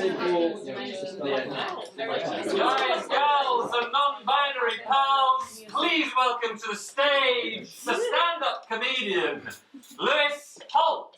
Guys, girls, and non-binary pals, please welcome to the stage the stand-up comedian, Lewys Holt.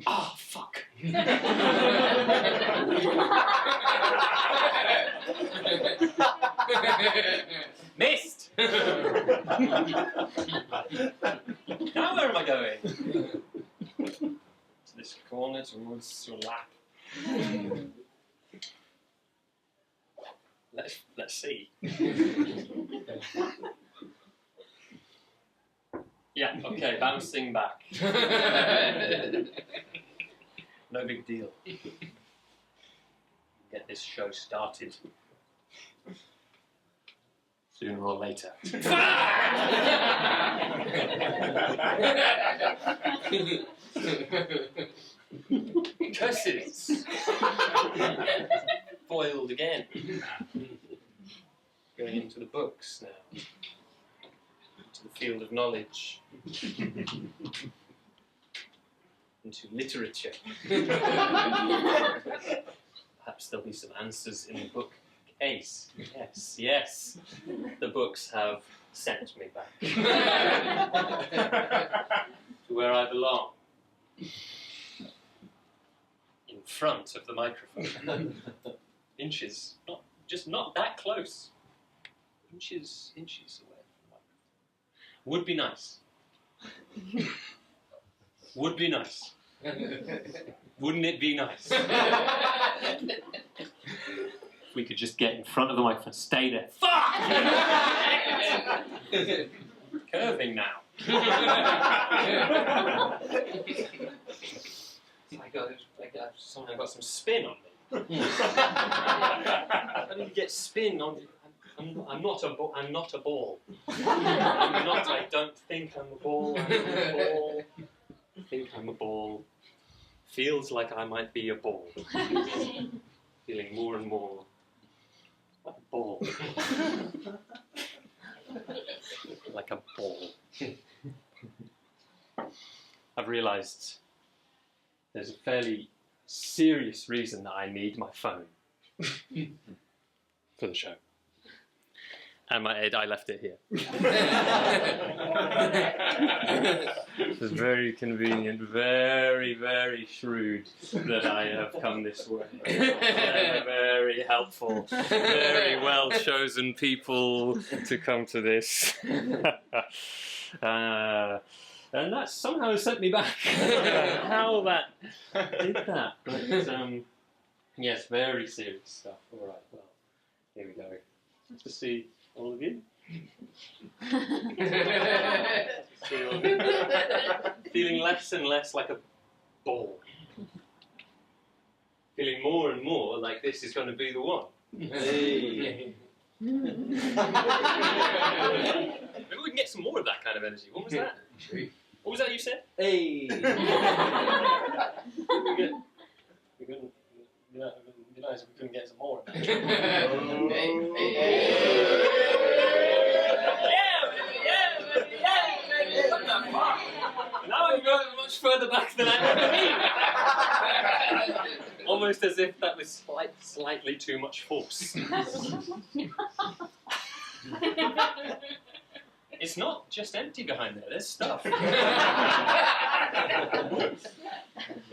Oh, fuck. Missed! Now where am I going? To this corner towards your lap. Let's see. Yeah, okay, bouncing back. No big deal. Get this show started. Sooner or later. Curses! Foiled again. Going into the books now. Into the field of knowledge. Into literature. Perhaps there'll be some answers in the book case. Yes, yes. The books have sent me back to where I belong. In front of the microphone. Inches, not that close. Inches away from the microphone. Would be nice. Would be nice. Wouldn't it be nice? If we could just get in front of the microphone, stay there. Fuck! Curving now. Somehow got some spin on me. I need to get spin on. I'm not a ball. I don't think I'm a ball. I'm a ball. I think I'm a ball. Feels like I might be a ball. Feeling more and more like a ball. Like a ball. I've realised there's a fairly serious reason that I need my phone for the show. And I left it here. It was very convenient, very, very shrewd that I have come this way. Very helpful, very well chosen people to come to this. And that somehow sent me back. How that did that. But yes, very serious stuff. All right, well, here we go. Nice to see all of you. Feeling less and less like a ball. Feeling more and more like this is going to be the one. Hey. Maybe we can get some more of that kind of energy. What was that? What was that you said? Hey. It'd be nice if we couldn't get some more. Now I'm going much further back than I ever mean. Almost as if that was slightly too much force. It's not just empty behind there, there's stuff.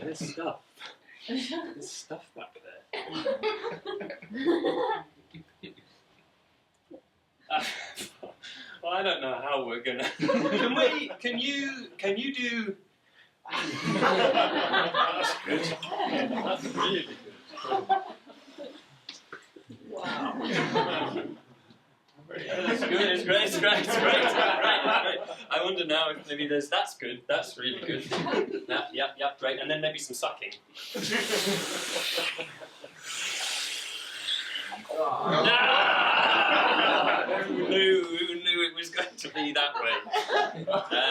There's stuff. There's stuff back there. Well, I don't know how we're gonna. Can you do? That's good. That's really good. good, it's great, it's great, it's great, it's great. I wonder now if maybe that's good, that's really good. Yeah, great, and then maybe some sucking. Who knew it was going to be that way?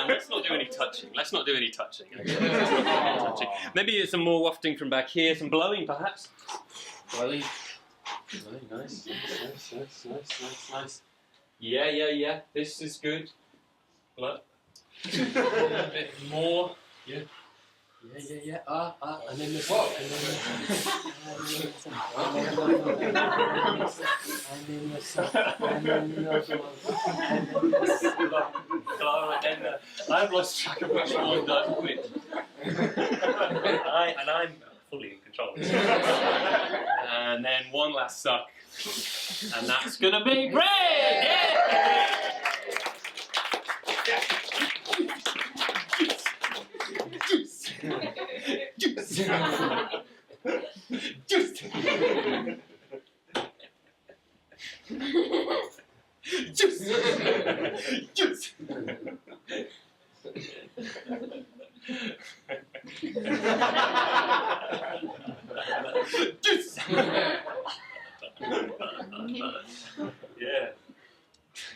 Let's not do any touching. Let's not do any touching. Actually. Maybe some more wafting from back here, some blowing perhaps. Blowing. Nice. Yeah. This is good. Blow. A bit more. Yeah. And then this. And then I've lost track of which one does which. And I'm fully in control. And then one last suck. And that's gonna be great! Yeah! Juice!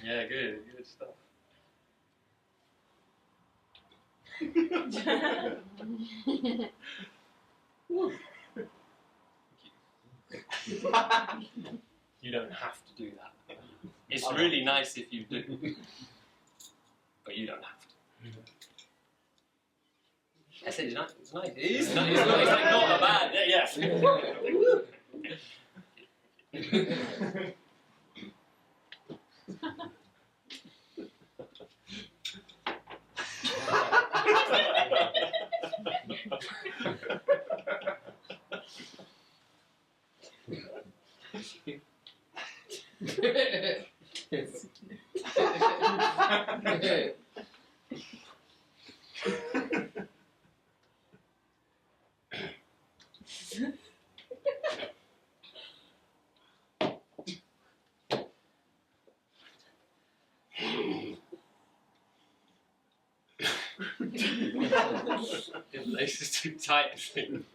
Yeah, good stuff. You don't have to do that. It's really nice if you do, but you don't have to. I said it's nice. It's nice. It is nice. It's like not a bad. Yes. The lace is too tight, I think.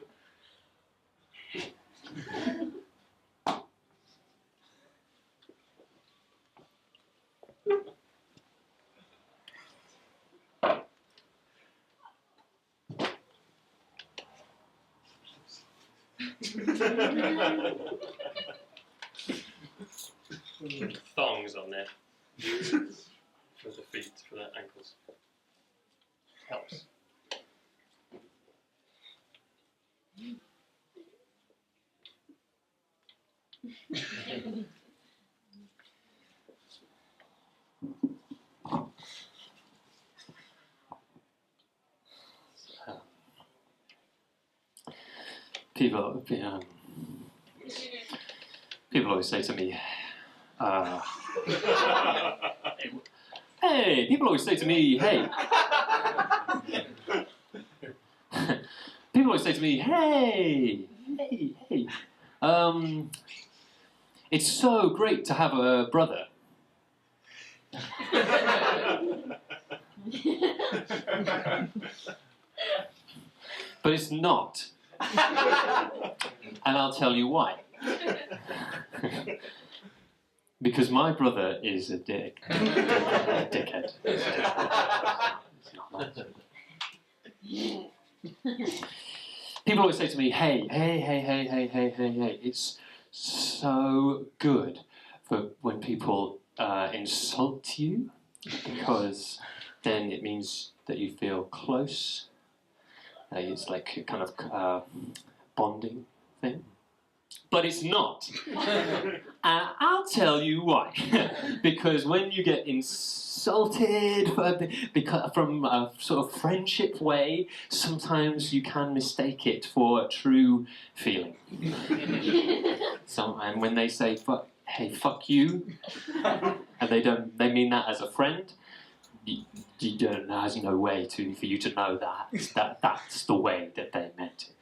Thongs on there. For the feet, for the ankles. Helps. People always say to me, hey, people always say to me, hey. People always say to me, hey. It's so great to have a brother. But it's not. And I'll tell you why. Because my brother is a dick. A dickhead. People always say to me, hey, it's so good for when people insult you, because then it means that you feel close. It's like a kind of bonding thing. But it's not. I'll tell you why. Because when you get insulted from a sort of friendship way, sometimes you can mistake it for true feeling. And when they say, hey, fuck you, and they mean that as a friend, there's no way for you to know that's the way that they meant it.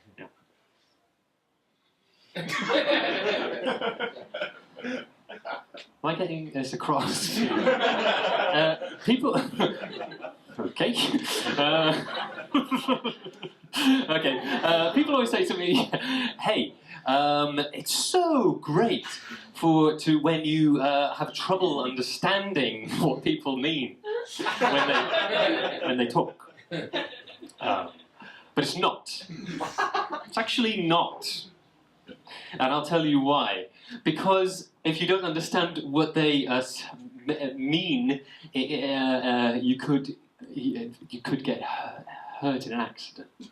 Am I getting this across? People... Okay. Okay. People always say to me, "Hey, it's so great when you have trouble understanding what people mean when they talk." But it's not. It's actually not. And I'll tell you why. Because if you don't understand what they mean, you could get hurt in an accident. You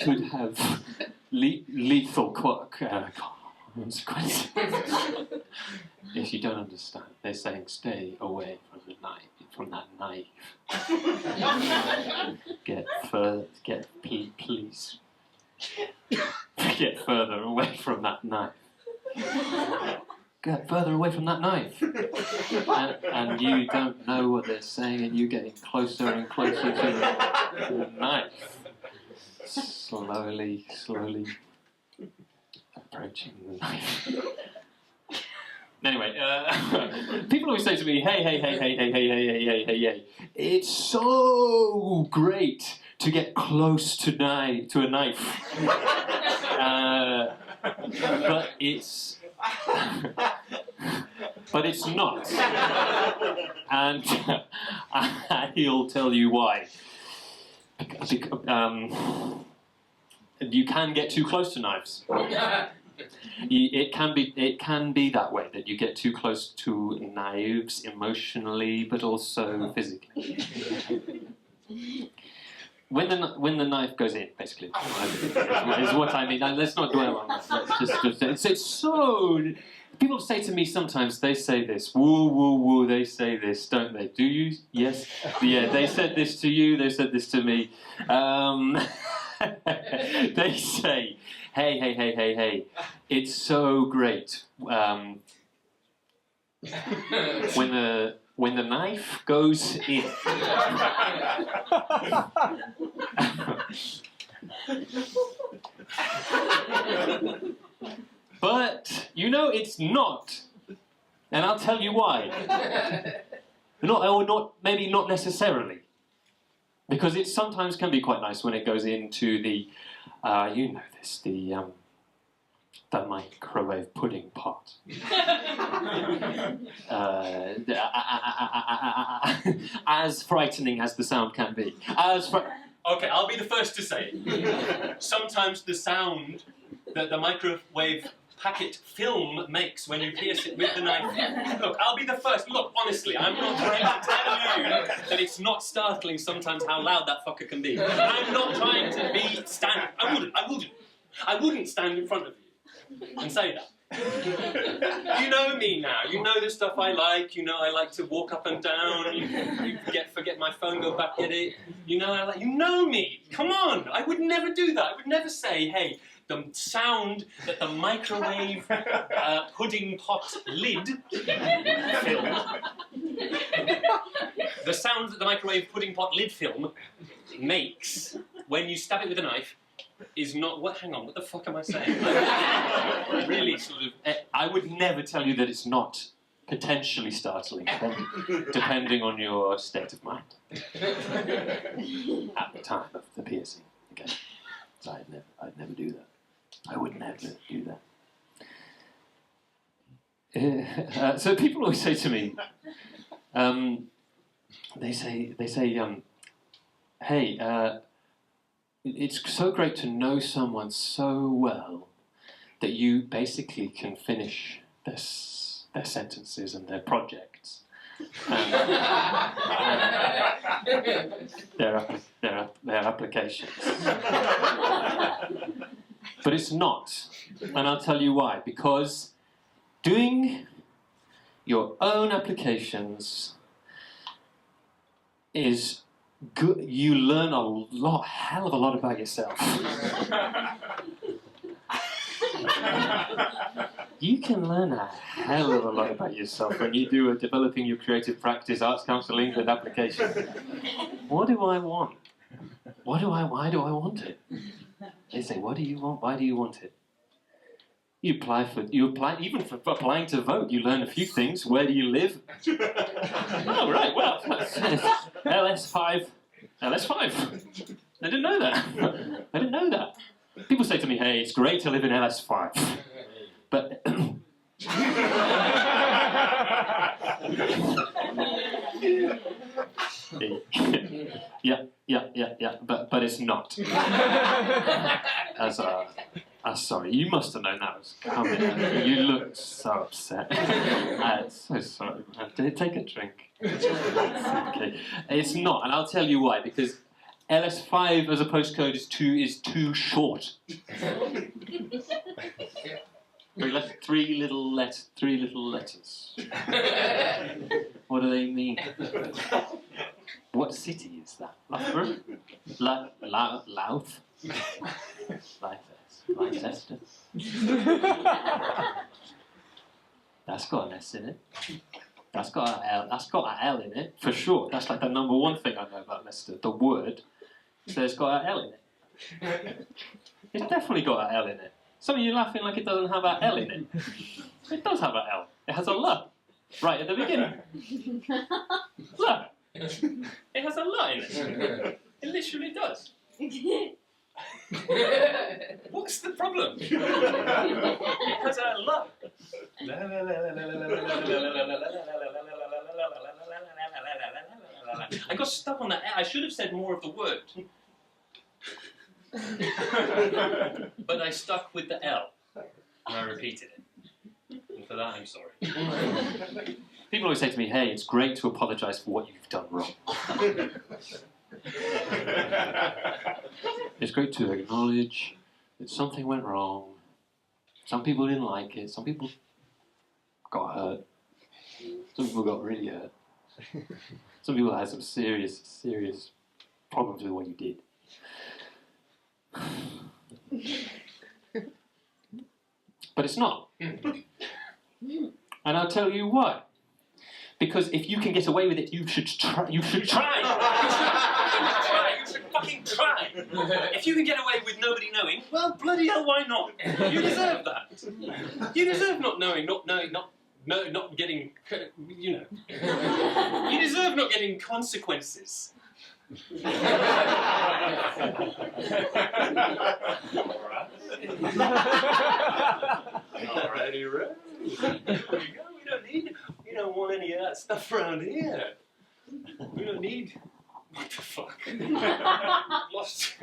could have lethal consequences. If you don't understand, they're saying stay away from that knife. Please. Get further away from that knife. Get further away from that knife. And you don't know what they're saying, and you're getting closer and closer to the knife. Slowly approaching the knife. Anyway, people always say to me, hey, it's so great to get close to a knife. But it's not. And he'll tell you why. You can get too close to knives. It can be that way, that you get too close to knives emotionally, but also physically. When the knife goes in, basically, is what I mean. And let's not dwell on that. It's so. People say to me sometimes, they say this, woo, woo, woo, they say this, don't they? Do you? Yes? Yeah, they said this to you, they said this to me. They say, hey, it's so great. When the knife goes in. But, it's not. And I'll tell you why. Maybe not necessarily. Because it sometimes can be quite nice when it goes into the, the microwave pudding pot. As frightening as the sound can be. Okay, I'll be the first to say it. Sometimes the sound that the microwave packet film makes when you pierce it with the knife. Look, I'll be the first. Look, honestly, I'm not trying to tell you that it's not startling sometimes how loud that fucker can be. I'm not trying to be standing. I wouldn't stand in front of you and say that. You know me now. You know the stuff I like. I like to walk up and down. Forget my phone, go back, get it. You know me. Come on. I would never do that. I would never say, hey, the sound that the microwave pudding pot lid film, the sound that the microwave pudding pot lid film makes when you stab it with a knife is not what. Hang on, what the fuck am I saying? Really, I would never tell you that it's not potentially startling, depending on your state of mind at the time of the piercing. Okay, so I'd never do that. I would never do that. So people always say to me, they say, hey, it's so great to know someone so well that you basically can finish their sentences and their projects and their applications. But it's not, and I'll tell you why. Because doing your own applications is good. You learn hell of a lot about yourself. You can learn a hell of a lot about yourself when you do developing your creative practice, arts counselling, and application. What do I want? Why do I want it? They say, what do you want? Why do you want it? You apply even for applying to vote. You learn a few things. Where do you live? Oh, right. Well, LS5. LS5. I didn't know that. I didn't know that. People say to me, "Hey, it's great to live in LS5," but. Yeah, but it's not. Sorry, you must have known that was coming. You look so upset. So sorry, man. Take a drink. It's okay. It's not, and I'll tell you why. Because LS5 as a postcode is too short. Three little letters. What do they mean? What city is that? Loughborough? Louth? Leicester? That's got an S in it. That's got an L in it, for sure. That's like the number one thing I know about Leicester. The word says got an L in it. It's definitely got an L in it. Some of you laughing like it doesn't have an L in it. It does have an L. It has a L right at the beginning. Look. It has a L in it. It literally does. What's the problem? It has a L. I got stuck on that L. I should have said more of the word. But I stuck with the L, and I repeated it. And for that, I'm sorry. People always say to me, "Hey, it's great to apologise for what you've done wrong." It's great to acknowledge that something went wrong. Some people didn't like it. Some people got hurt. Some people got really hurt. Some people had some serious problems with what you did. But it's not. And I'll tell you why. Because if you can get away with it, you should try. You should try. You should fucking try. If you can get away with nobody knowing, well, bloody hell, why not? You deserve that. You deserve not getting, you know. You deserve not getting consequences. Alrighty, right. We don't want any of that stuff around here. We don't need. What the fuck? Lost.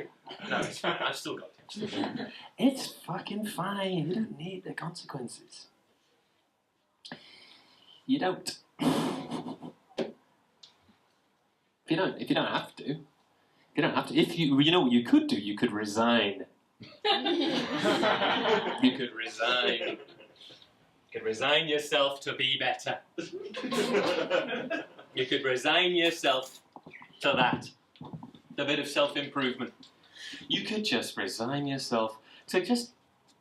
No, it's fine. I've still got it. It's fucking fine. You don't need the consequences. You don't. If you don't have to. If you know what you could do, you could resign. You could resign. You could resign yourself to be better. You could resign yourself to that. A bit of self-improvement. You could just resign yourself to just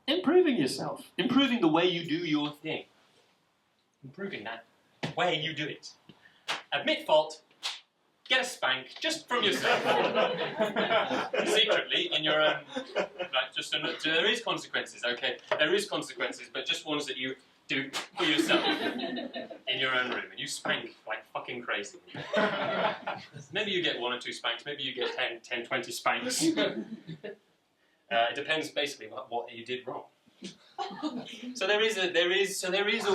improving yourself. Improving the way you do your thing. Improving that way you do it. Admit fault. Get a spank just from yourself. Secretly in your own. Like, there is consequences, okay? There is consequences, but just ones that you do for yourself in your own room, and you spank like fucking crazy. Maybe you get 1 or 2 spanks, maybe you get 10, 20 spanks. It depends basically what you did wrong. So there is a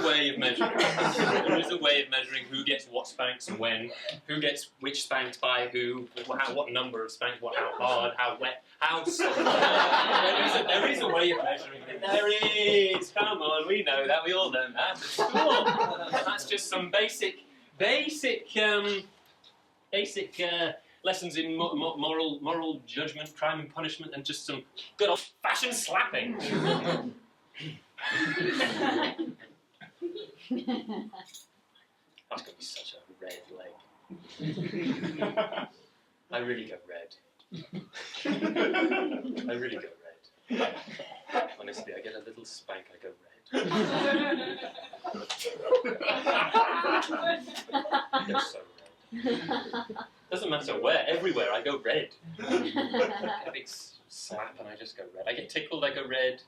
way of measuring. There is a way of measuring who gets what spanks and when, who gets which spanked by who, what number of spanks, how hard, how wet, how soft. There is a way of measuring it. There is. Come on, we know that. We all know that. Cool. That's just some basic lessons in moral judgment, crime and punishment, and just some good old-fashioned slapping. That's gonna be such a red leg. I really go red. I really go red. Honestly, I get a little spank, I go red. I go so red. Doesn't matter where, everywhere I go red. I get a big slap and I just go red. I get tickled, I go red.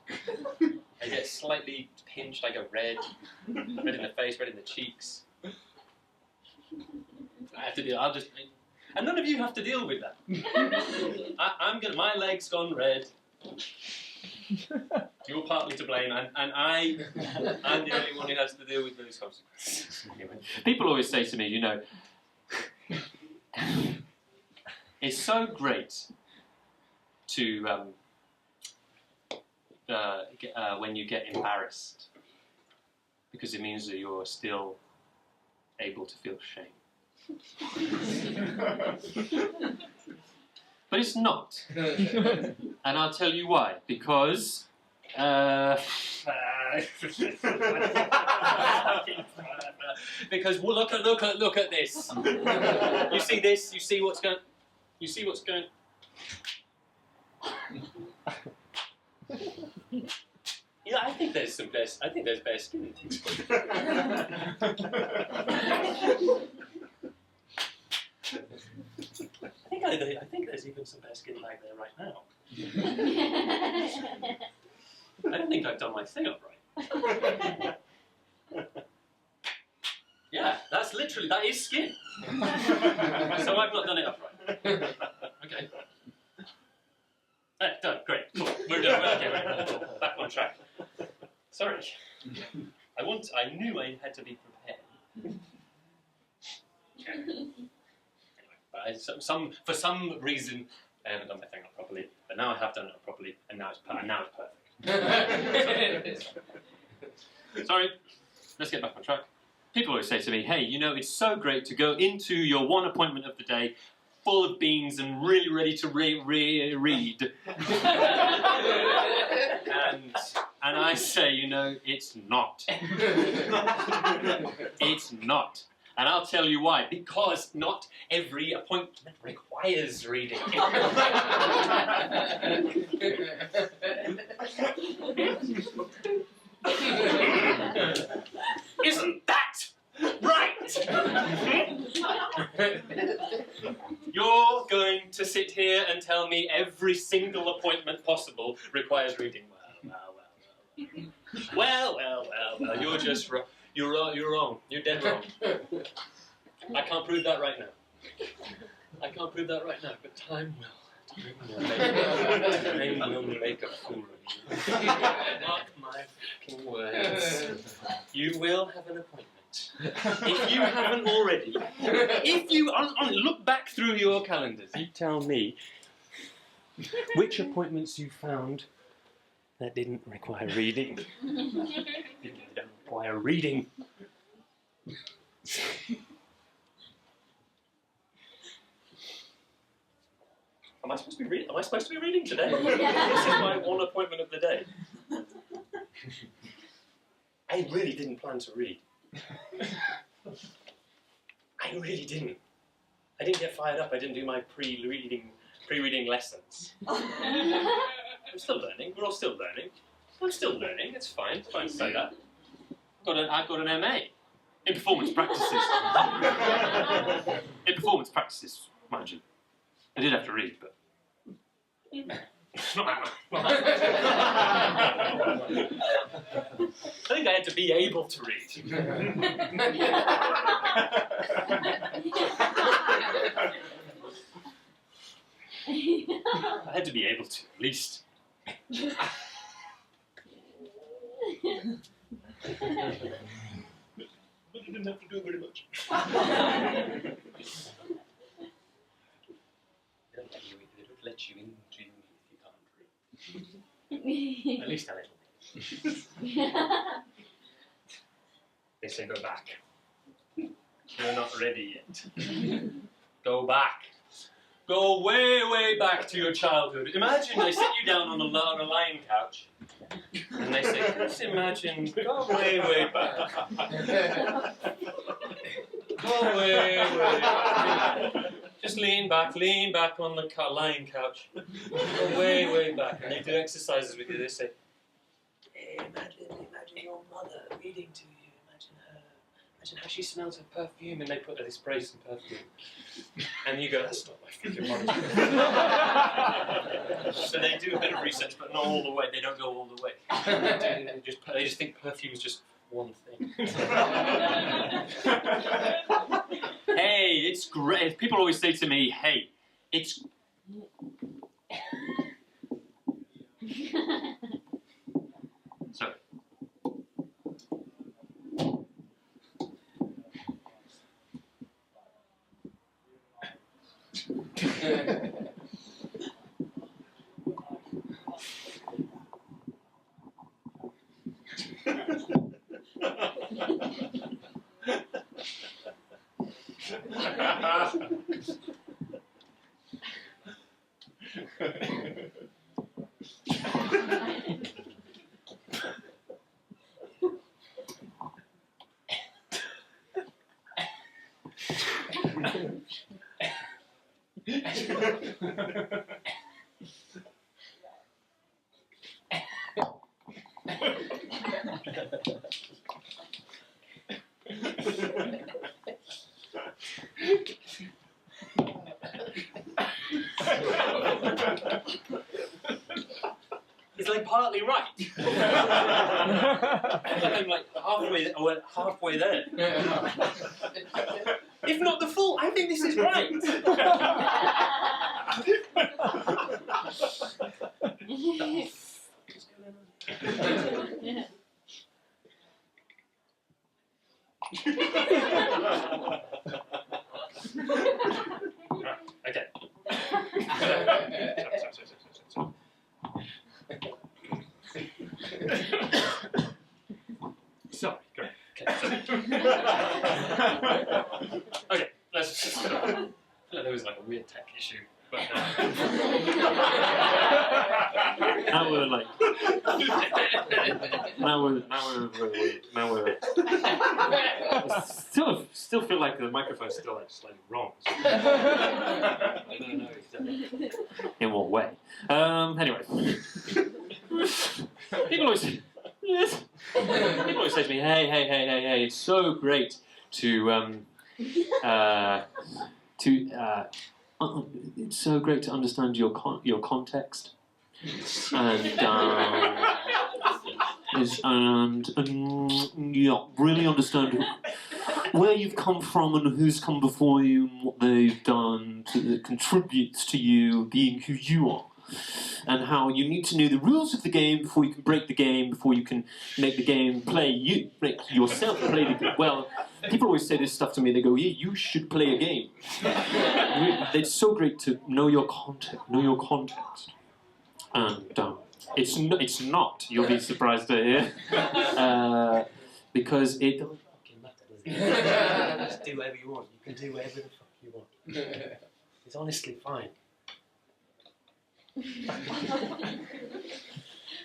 I get slightly pinched, I go red. Red in the face, red in the cheeks. I have to deal, and none of you have to deal with that. My leg's gone red. You're partly to blame, and I'm the only one who has to deal with those consequences. Anyway. People always say to me, you know, it's so great to when you get embarrassed, because it means that you're still able to feel shame. But it's not. And I'll tell you why. Because because well, look at this. You see this? You see what's going? You see what's going? Yeah, I think there's better skin. I think there's even some better skin back there right now. I don't think I've done my thing up right. Yeah, that is skin. So I've not done it up right. Okay. Done, great, cool. We're done. Okay, right. Cool. Back on track. Sorry. I knew I had to be prepared. Anyway, for some reason, I haven't done my thing up properly, but now I have done it up properly, and now it's perfect. Sorry, let's get back on track. People always say to me, hey, you know, it's so great to go into your one appointment of the day full of beans and really ready to read. And I say, you know, it's not. It's not. And I'll tell you why. Because not every appointment requires reading. Isn't that right? You're going to sit here and tell me every single appointment possible requires reading. Well. You're just wrong. You're wrong. You're dead wrong. I can't prove that right now. But time will. Time will make a fool of you. Mark my fucking words. You will have an appointment. If you haven't already, look back through your calendars. You tell me which appointments you found that didn't require reading. Didn't require reading. Am I supposed to be reading today? This is my one appointment of the day. I really didn't plan to read. I really didn't. I didn't get fired up. I didn't do my pre-reading lessons. I'm still learning. We're all still learning. I'm still learning. It's fine. It's fine to say that. I've got an MA in performance practices. Mind you. I did have to read, but I think I had to be able to read. I had to be able to, at least. But you didn't have to do very much. They don't let you into uni if you can't read. At least a little bit. They say go back. You're not ready yet. Go back. Go way, way back to your childhood. Imagine they sit you down on a lion couch and they say, just imagine, go way, way back. Go way, way back. Just lean back on the lion couch. Go way, way back. And they do exercises with you. They say, hey, imagine your mother reading to you. Imagine her imagine how she smells her perfume, and they put her, they spray some perfume. And you go, that's not my freaking mother. So they do a bit of research, but not all the way. They don't go all the way. They just think perfume is just one thing. Hey, it's great. People always say to me, hey, it's... Sorry. It's like partly right. I'm like halfway there. If not the full, I think this is right. Okay. Sorry, great. Okay, let's just. There was like a weird tech issue, but Now we're like... Now we're still feel like the microphone's still like slightly wrong. So. I don't know exactly. In what way? Anyway. People always say to me, hey, it's so great it's so great to understand your context and really understand where you've come from and who's come before you and what they've done that contributes to you being who you are. And how you need to know the rules of the game before you can break the game, before you can make the game make yourself play the game. Well, people always say this stuff to me. They go, "Yeah, you should play a game." It's so great to know your context, and it's not. You'll be surprised to hear, because it doesn't fucking matter, does it? Just do whatever you want. You can do whatever the fuck you want. It's honestly fine.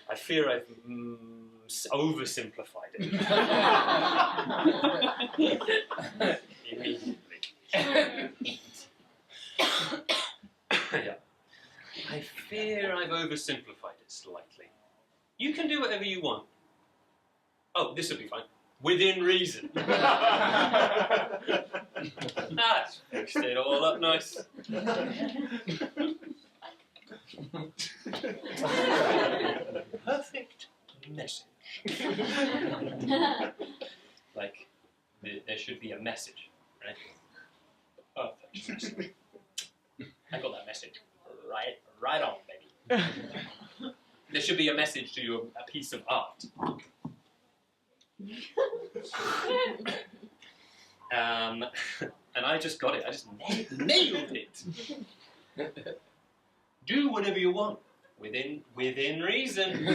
I fear I've oversimplified it. Immediately. Yeah. I fear I've oversimplified it slightly. You can do whatever you want. Oh, this will be fine. Within reason. That's fixed it all up nice. Perfect message. Like, there should be a message, right? Perfect message. I got that message right on, baby. There should be a message to you, a piece of art. And I just got it. I just nailed it. Do whatever you want, within reason.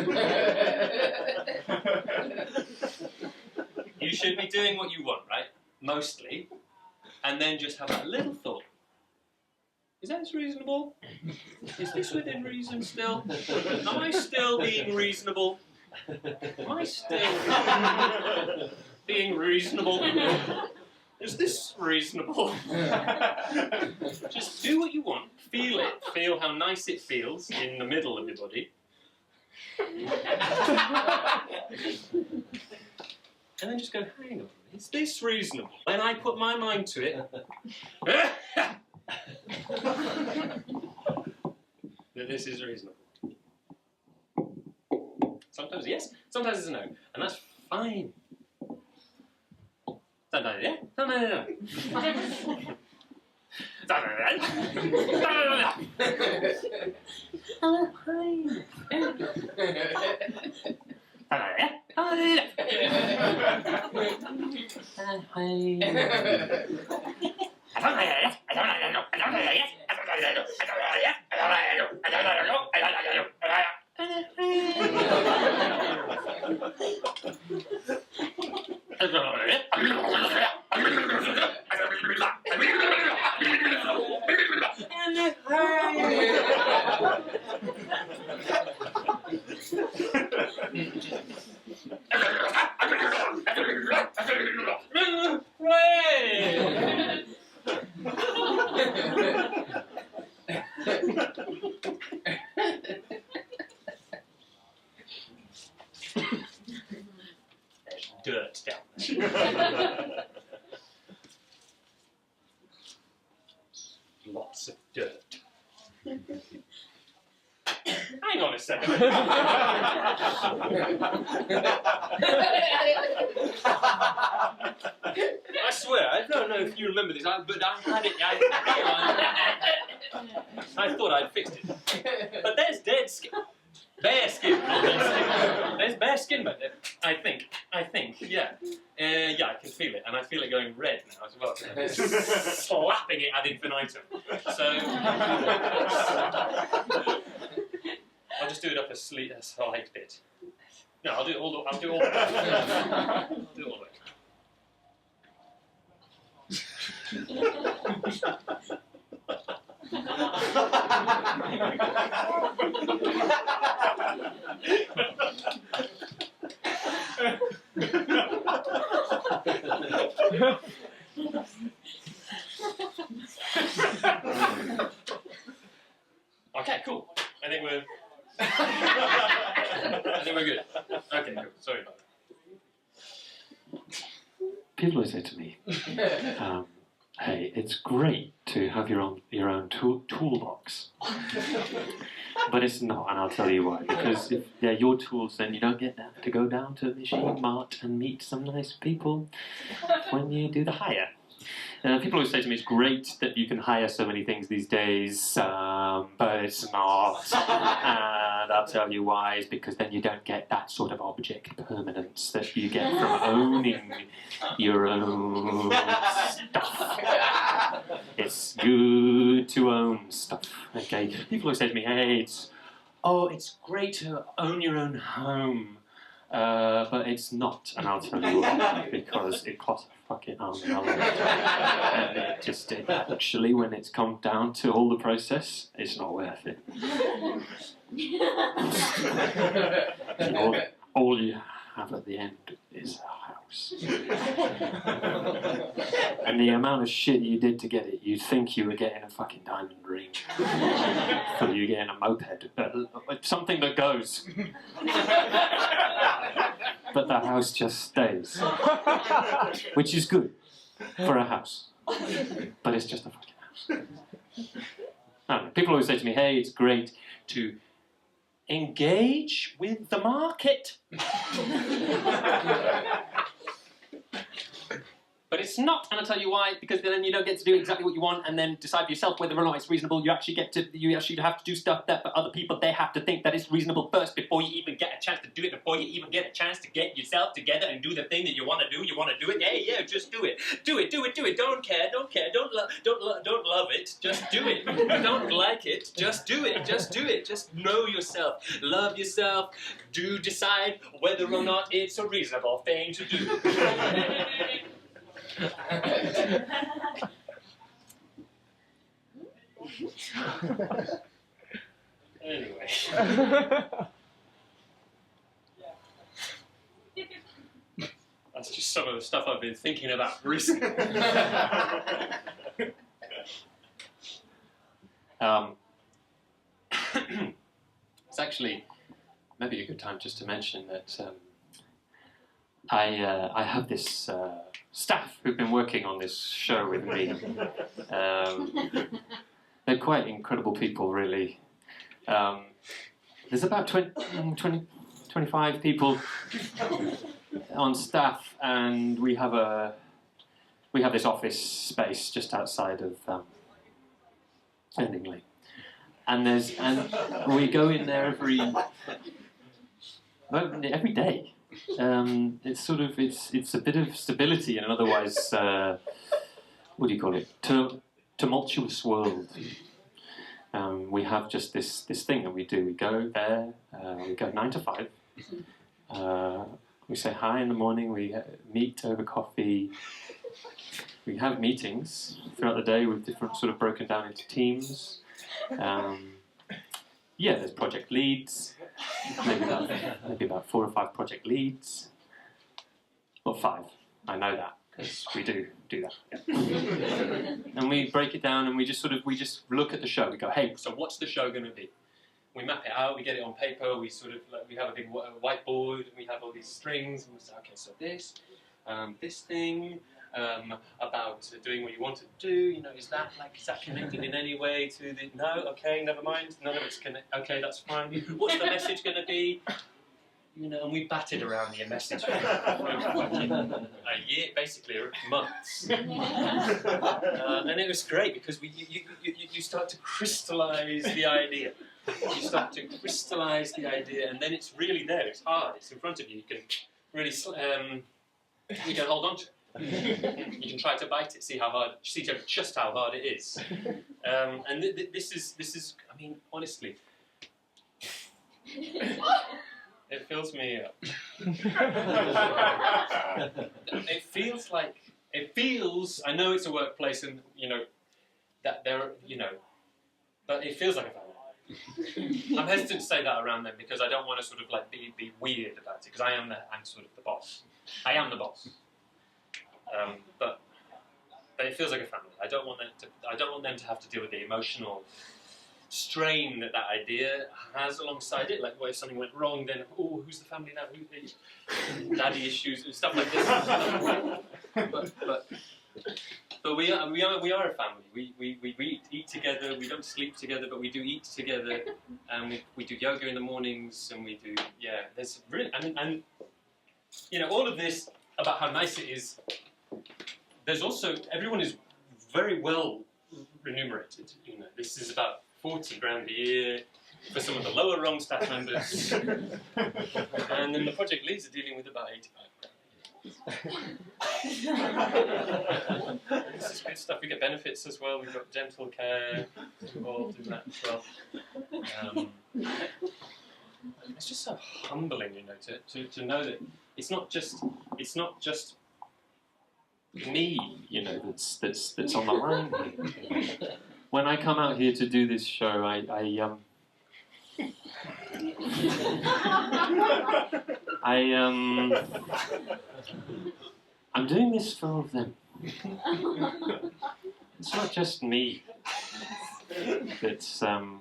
You should be doing what you want, right? Mostly. And then just have that little thought. Is that reasonable? Is this within reason still? Am I still being reasonable? Am I still being reasonable? Is this reasonable? Just do what you want, feel it, feel how nice it feels in the middle of your body. and then just go, hang on, is this reasonable? When I put my mind to it, that this is reasonable. Sometimes yes, sometimes it's a no, and that's fine. Sometimes yeah, sometimes no. Dirt down there. Lots of dirt. Hang on a second. I swear, I don't know if you remember this, but I had it. I thought I'd fixed it. But there's dead skin. Bare skin. There's bare skin back there. I think. Yeah. Yeah, I can feel it, and I feel it going red now as well. Slapping it ad infinitum. So I'll just do it up a slight bit. No, I'll do it all the way. I'll do it all the way. Okay, cool. I think we're good. Okay, cool. Sorry about that. People always say to me, hey, it's great to have your own toolbox. But it's not, and I'll tell you why. Because if they're your tools, then you don't get to go down to Machine Mart and meet some nice people when you do the hire. People always say to me, it's great that you can hire so many things these days, but it's not. And I'll tell you why. It's because then you don't get that sort of object permanence that you get from owning your own stuff. It's good to own stuff. Okay. People always say to me, hey, it's great to own your own home. But it's not, and I'll tell you why, because it costs a fucking arm and a leg. And it actually, when it's come down to all the process, it's not worth it. all you have at the end is a house. And the amount of shit you did to get it, you'd think you were getting a fucking diamond ring. So you're getting a moped, something that goes. But the house just stays. Which is good for a house. But it's just a fucking house. I don't know. People always say to me, hey, it's great to engage with the market. But it's not, and I'll tell you why, because then you don't get to do exactly what you want and then decide for yourself whether or not it's reasonable. You actually have to do stuff that for other people, they have to think that it's reasonable first before you even get a chance to do it, before you even get a chance to get yourself together and do the thing that you want to do. You want to do it, yeah, just do it. Do it. Don't care, don't love it, just do it. Don't like it, just do it, just know yourself, love yourself, do decide whether or not it's a reasonable thing to do. Anyway. That's just some of the stuff I've been thinking about recently. It's actually maybe a good time just to mention that I have this staff who've been working on this show with me. They're quite incredible people, really. There's about 25 people on staff, and we have this office space just outside of Endingley, and we go in there every day. It's a bit of stability in an otherwise what do you call it, tumultuous world. We have just this thing that we do. We go there. We go 9 to 5. We say hi in the morning. We meet over coffee. We have meetings throughout the day with different sort of broken down into teams. There's project leads. Maybe about 4 or 5 project leads. Or 5. I know that because we do that. Yeah. And we break it down and we just look at the show. We go, hey, so what's the show going to be? We map it out. We get it on paper. We have a big whiteboard. And we have all these strings. And we say, okay, so this thing. About doing what you want to do, is that connected in any way to the... No, okay, never mind, none of it's connected, okay, that's fine. What's the message going to be? And we batted around the message for a year, basically, months. And it was great because you start to crystallise the idea. You start to crystallise the idea, and then it's really there, it's hard, it's in front of you, you can really, you can hold on to it. You can try to bite it, see just how hard it is. And this is. I mean, honestly, it fills me up. It feels. I know it's a workplace, and that there. But it feels like a family. I'm hesitant to say that around them because I don't want to sort of be weird about it because I'm sort of the boss. I am the boss. But it feels like a family. I don't want them to have to deal with the emotional strain that idea has alongside it. Like, what if something went wrong? Then, who's the family now? Daddy issues and stuff like this. But we are a family. We eat together. We don't sleep together, but we do eat together. And we do yoga in the mornings, and we do There's really and all of this about how nice it is. There's also, everyone is very well remunerated. This is about 40 grand a year for some of the lower rung staff members. And then the project leads are dealing with about 85 grand. This is good stuff. We get benefits as well. We've got dental care involved in that as well. It's just so humbling, to know that it's not just me, that's on the line here. When I come out here to do this show, I'm doing this for all of them. It's not just me. It's and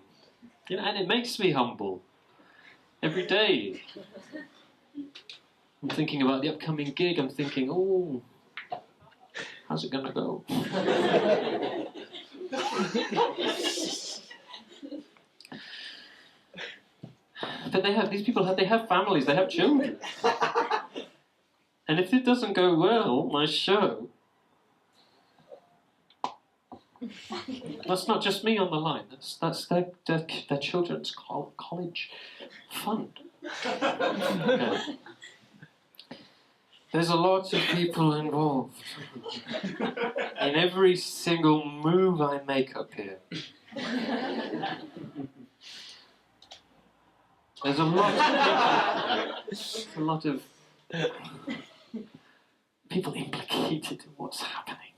it makes me humble every day. I'm thinking about the upcoming gig. I'm thinking, how's it gonna go? But these people have families, they have children. And if it doesn't go well, my show, that's not just me on the line, that's their children's college fund. Okay. There's a lot of people involved in every single move I make up here. There's a lot of people implicated in what's happening.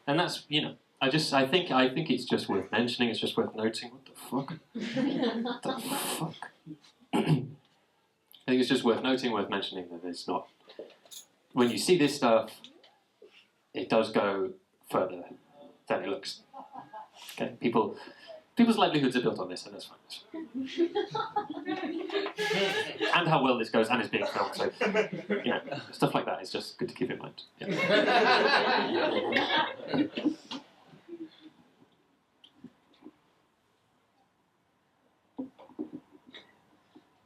And that's, I think it's just worth mentioning, it's just worth noting. What the fuck? What the fuck? I think it's just worth noting, worth mentioning that it's not... When you see this stuff, it does go further than it looks. Okay? People people's livelihoods are built on this, and that's fine. And how well this goes, and it's being filmed, so, you know, stuff like that is just good to keep in mind. Yeah.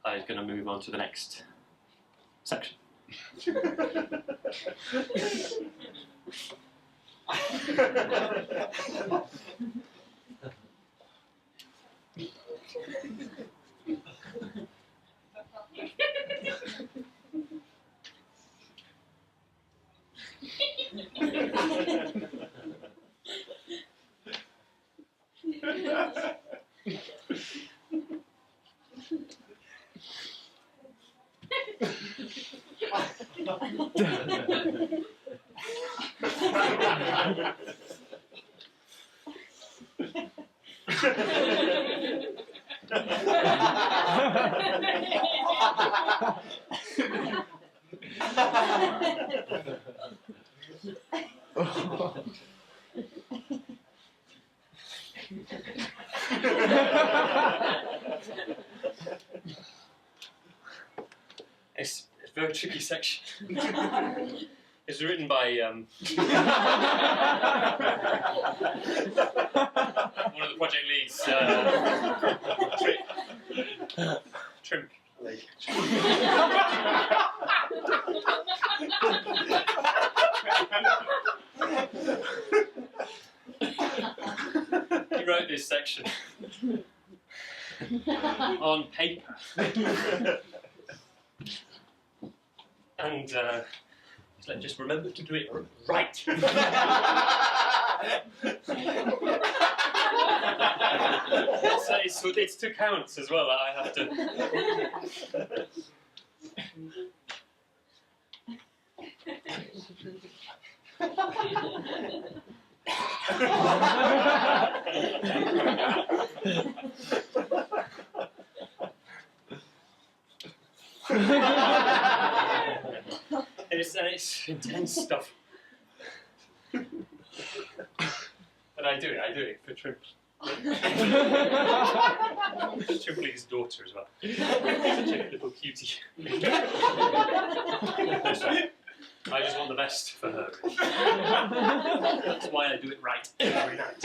I'm going to move on to the next section. It's a very tricky section. It's written by one of the project leads, Trim. He wrote this section on paper. And he's like, just remember to do it right. It's 2 counts as well. I have to. And it's intense stuff. But I do it for Trim. Trim his daughter as well. Such a little cutie. I just want the best for her. That's why I do it right every night.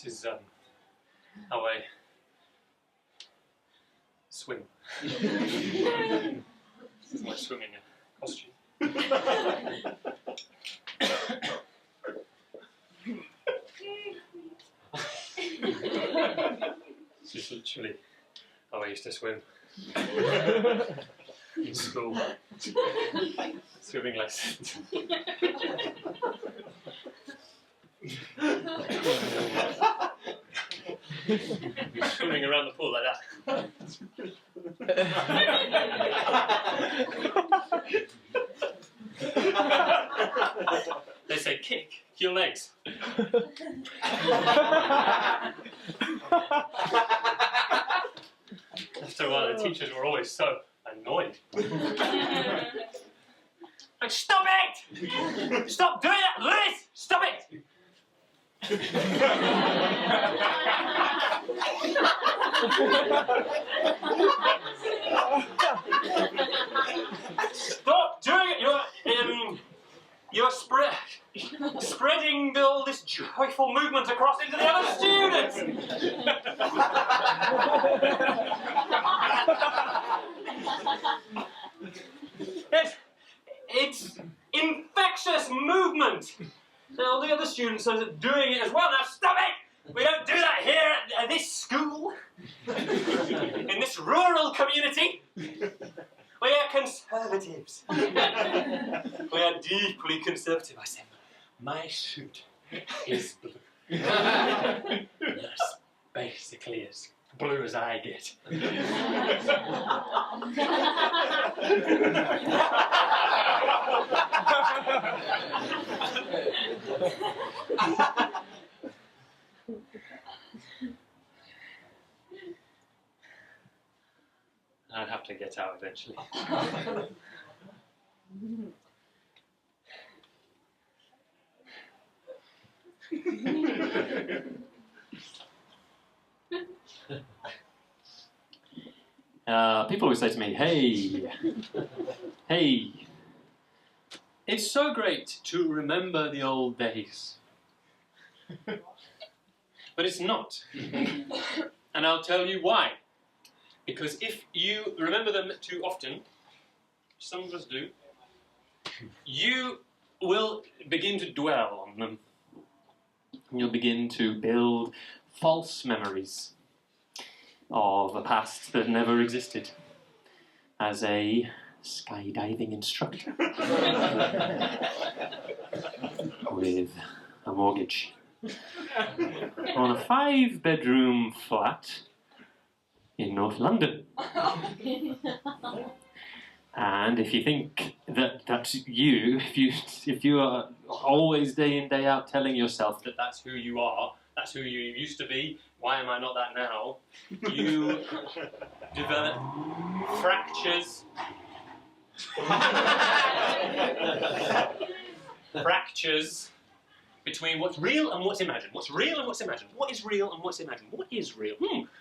This is how I swim. This is my swimming costume. This is literally how I used to swim in school. Swimming lessons. Swimming around the pool like that. They say kick your legs. After a while, the teachers were always so annoyed. Like, stop it! Stop doing that, Lewis! Stop it! Stop doing it! You're spreading all this joyful movement across into the other students. It's infectious movement. Now the other students are doing it as well. Now stop it! We don't do that here at this school. In this rural community. We are conservatives. We are deeply conservative. I said, my suit is blue. That's basically as blue as I get. I'd have to get out eventually. People always say to me, hey, It's so great to remember the old days. But it's not. And I'll tell you why. Because if you remember them too often, some of us do, you will begin to dwell on them. You'll begin to build false memories of a past that never existed as a skydiving instructor with a mortgage on a 5-bedroom flat in North London. And if you think that that's you, if you are always day in, day out telling yourself that that's who you are, that's who you used to be, why am I not that now? You develop fractures. Fractures between what's real and what's imagined. What's real and what's imagined. What is real and what's imagined. What is real?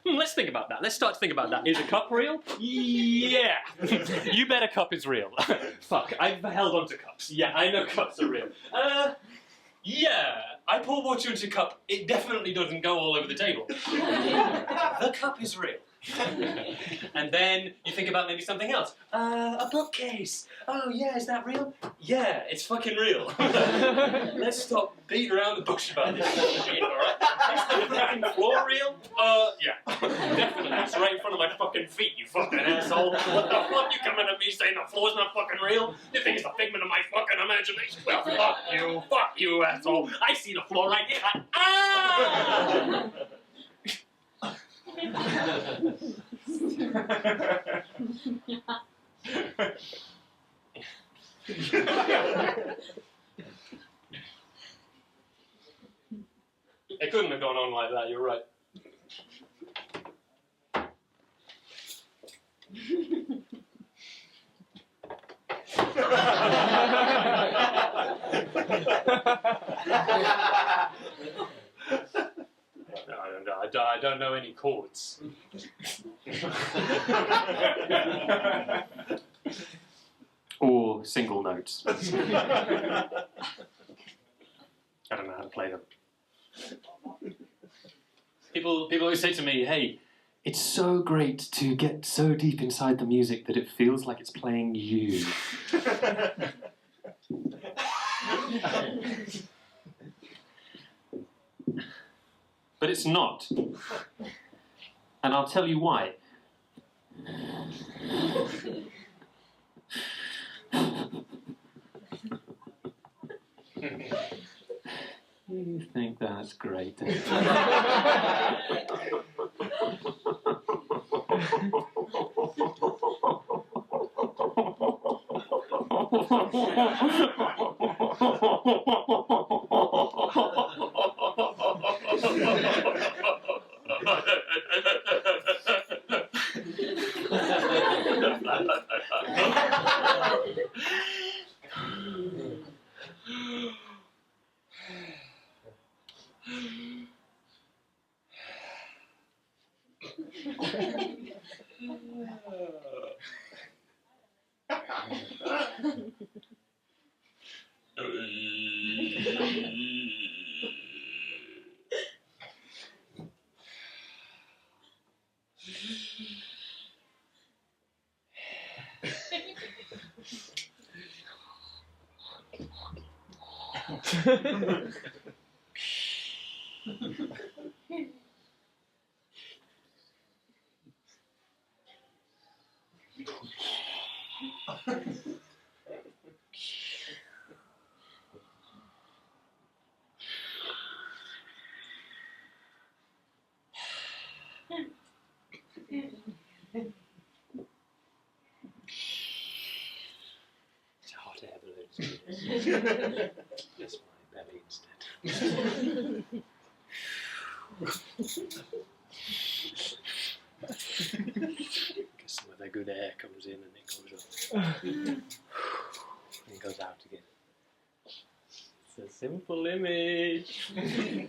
Let's think about that. Let's start to think about that. Is a cup real? Yeah. You bet a cup is real. Fuck, I've held on to cups. Yeah, I know cups are real. Yeah, I pour water into a cup. It definitely doesn't go all over the table. The cup is real. And then you think about maybe something else. A bookcase. Oh yeah, is that real? Yeah, it's fucking real. Let's stop beating around the bush about this shit, alright? Is the fucking floor real? Yeah. Definitely. It's right in front of my fucking feet, you fucking asshole. What the fuck you coming at me saying the floor's not fucking real? You think it's a figment of my fucking imagination? Well, fuck you, asshole. I see the floor right here. Ah! It couldn't have gone on like that, you're right. I don't know any chords. Or single notes. I don't know how to play them. People always say to me, hey, it's so great to get so deep inside the music that it feels like it's playing you. But it's not. And I'll tell you why. You think that's great, don't you? It's a hot air balloon. That's my belly instead. Guess some of the good air comes in and it goes up. And it goes out again. It's a simple image. I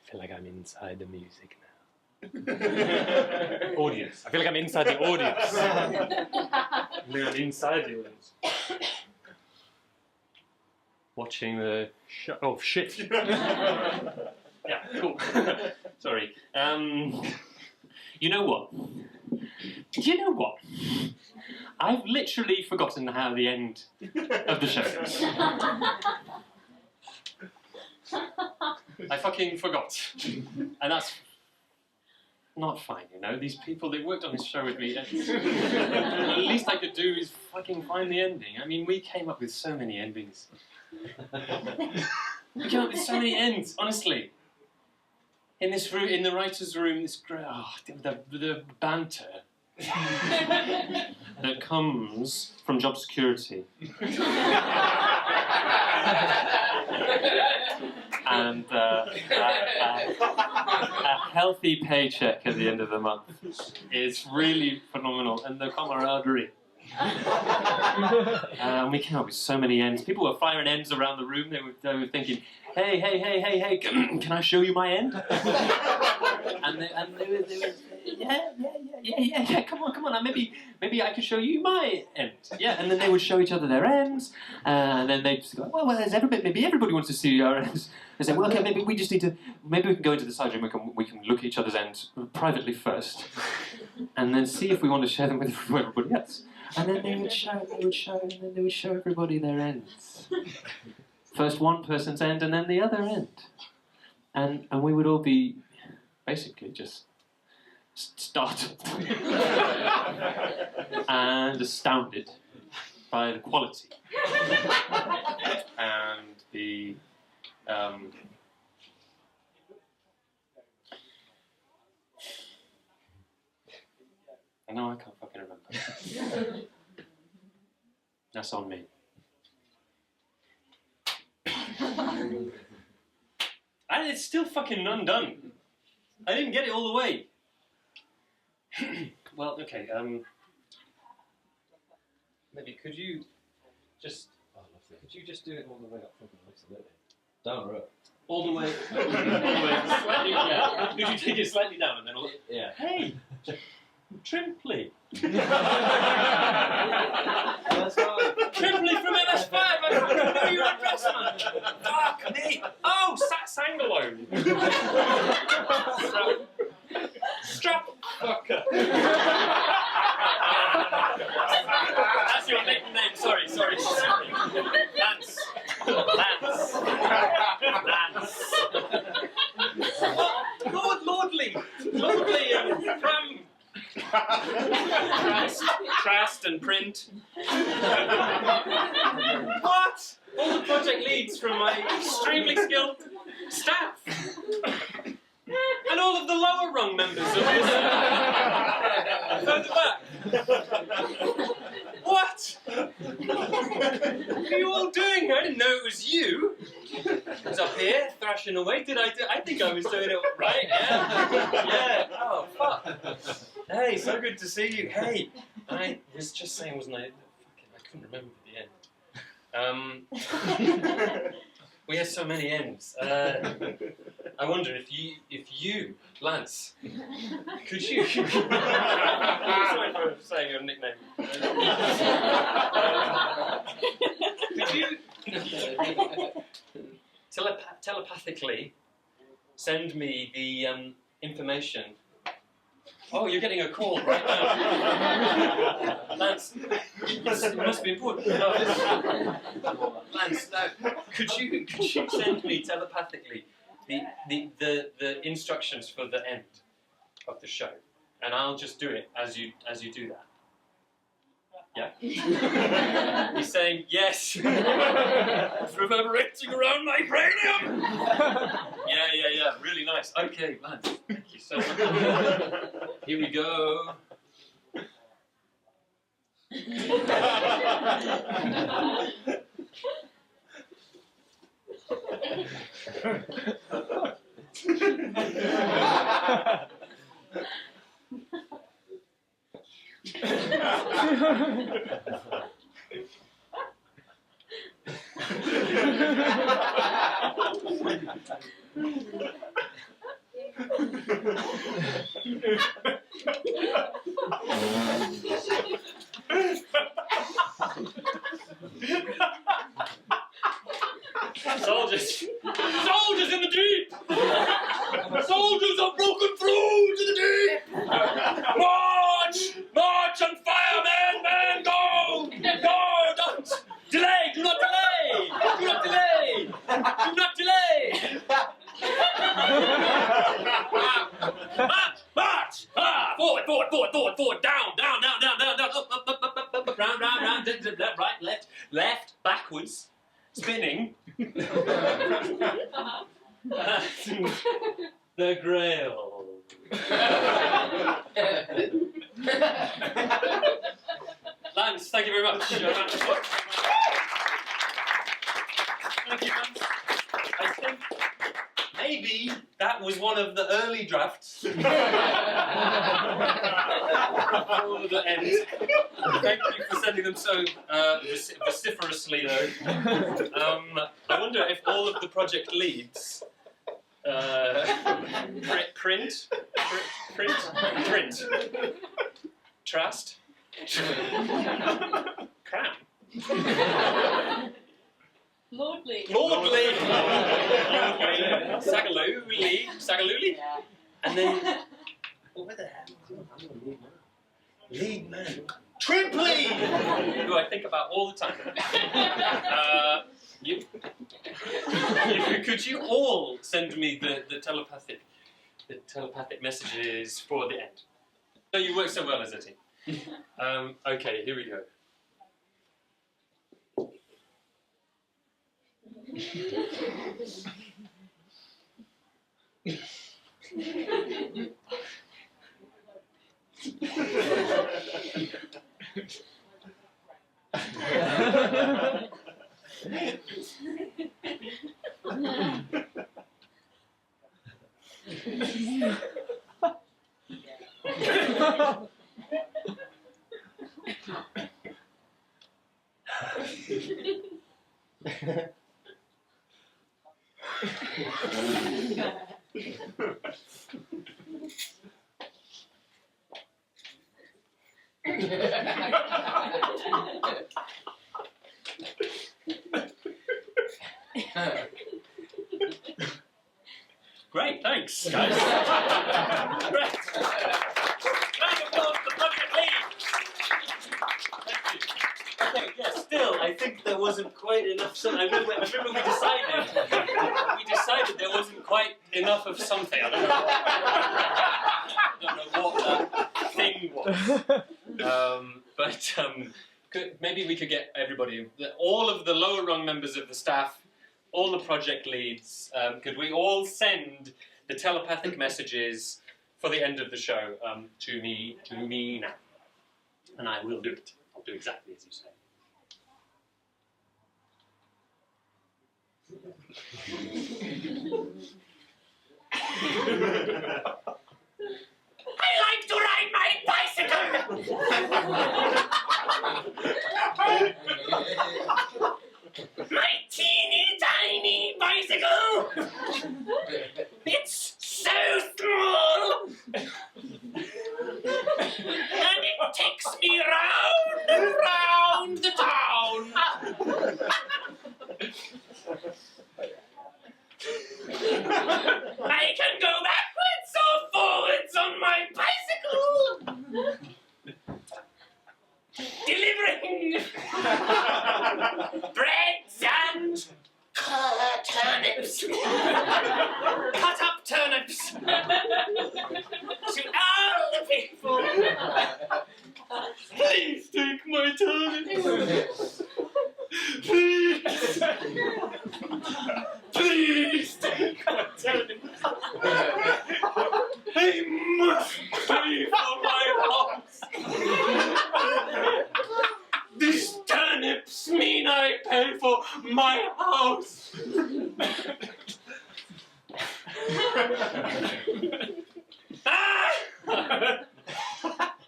feel like I'm inside the music now. Audience. I feel like I'm inside the audience. I feel like I'm inside the audience. Watching the show. Oh, shit. Yeah, cool. Sorry. You know what? I've literally forgotten how the end of the show goes. I fucking forgot. And that's not fine, you know? These people, they worked on this show with me. The least I could do is fucking find the ending. I mean, we came up with so many endings. We came up with so many ends, honestly. In this room, in the writer's room, this the banter that comes from job security. And a healthy paycheck at the end of the month is really phenomenal, and the camaraderie. We came up with so many ends. People were firing ends around the room. They were thinking, hey, can I show you my end? and they were yeah, come on, maybe I could show you my end. Yeah, and then they would show each other their ends, and then they'd just go, well, maybe everybody wants to see our ends. They say, well, okay, maybe we can go into the side room, we can look at each other's ends privately first, and then see if we want to share them with everybody else. And then they would show, and then they would show everybody their ends. First one person's end, and then the other end. And we would all be basically just startled and astounded by the quality and the no, I can't fucking remember. That's on me. And it's still fucking undone. I didn't get it all the way. Well, okay, maybe could you just do it all the way up? Down, right? All the way, slightly, yeah. Could you take it slightly down and then Yeah. Hey, Trimply. That's fine. Trimply from MS5. I don't know your address, man. Fuck me. Oh, Sangalo. Strap fucker. That's your nickname. Sorry. Lance. Lordly and Pram. Trast and print. What? All the project leads from my extremely skilled staff. And all of the lower rung members of this. Further back. What? What are you all doing here? I didn't know it was you. I was up here thrashing away. I think I was doing it right. Yeah. Oh fuck. Hey, so good to see you. Hey, I was just saying, wasn't I? I couldn't remember the end. We have so many ends. I wonder if you, Lance, could you? Sorry for saying your nickname. Could you telepathically send me the information Oh, you're getting a call right now. Lance, it must be important. Lance, could you send me telepathically the instructions for the end of the show, and I'll just do it as you do that. Yeah. He's saying yes. It's reverberating around my cranium. Yeah. Really nice. Okay, Lance. Thank you so much. Here we go. Soldiers in the deep! Soldiers have broken through to the deep! March! March on fire, men, go! Go! Don't delay! Do not delay! Do not delay! Do not delay! March! Forward! Down! Up, round, right, left, backwards, spinning. The Grail. Lance, thank you very much. Thank you, Lance. I think maybe that was one of the early drafts. For the end. Thank you for sending them so vociferously, though. I wonder if all of the project leads print, trust, cram. Lordly. Sagaluli. Yeah. And then, what the hell? Lead man. Trimply! Who I think about all the time. Could you all send me the telepathic messages for the end? So you work so well as a team. Okay, here we go. Great, thanks, guys. Great. Round of applause for the project lead. Thank you. Okay, yeah, still, I think there wasn't quite enough. I remember we decided there wasn't quite enough of something. I don't know what that thing was. But maybe we could get everybody, all of the lower rung members of the staff, all the project leads, could we all send the telepathic messages for the end of the show to me now? And I will do it. I'll do exactly as you say. I like to ride my bicycle! My teeny tiny bicycle! It's so small! And it takes me round and round the town! I can go backwards or forwards on my bicycle! Please take my turnips. Please. Please take my turnips. I must pay for my house. These turnips mean I pay for my house.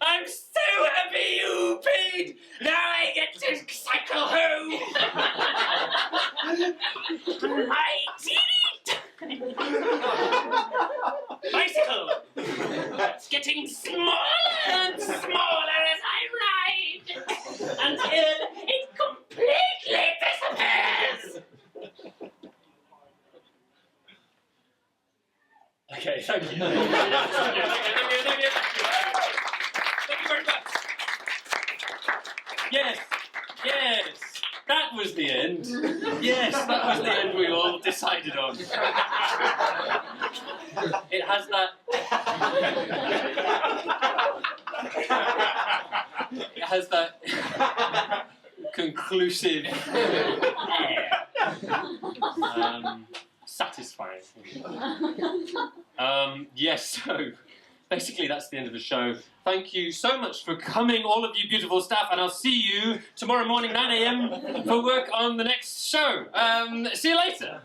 I'm so happy you paid! Now I get to cycle home! I did it! Bicycle! It's getting smaller and smaller as I ride! Until it completely disappears! Okay, thank you. Thank you very much. Yes, that was the end. Yes, that was the end we all decided on. It has that... It has that conclusive satisfying. Yes, so basically that's the end of the show. Thank you so much for coming, all of you beautiful staff, and I'll see you tomorrow morning, 9 AM, for work on the next show. See you later.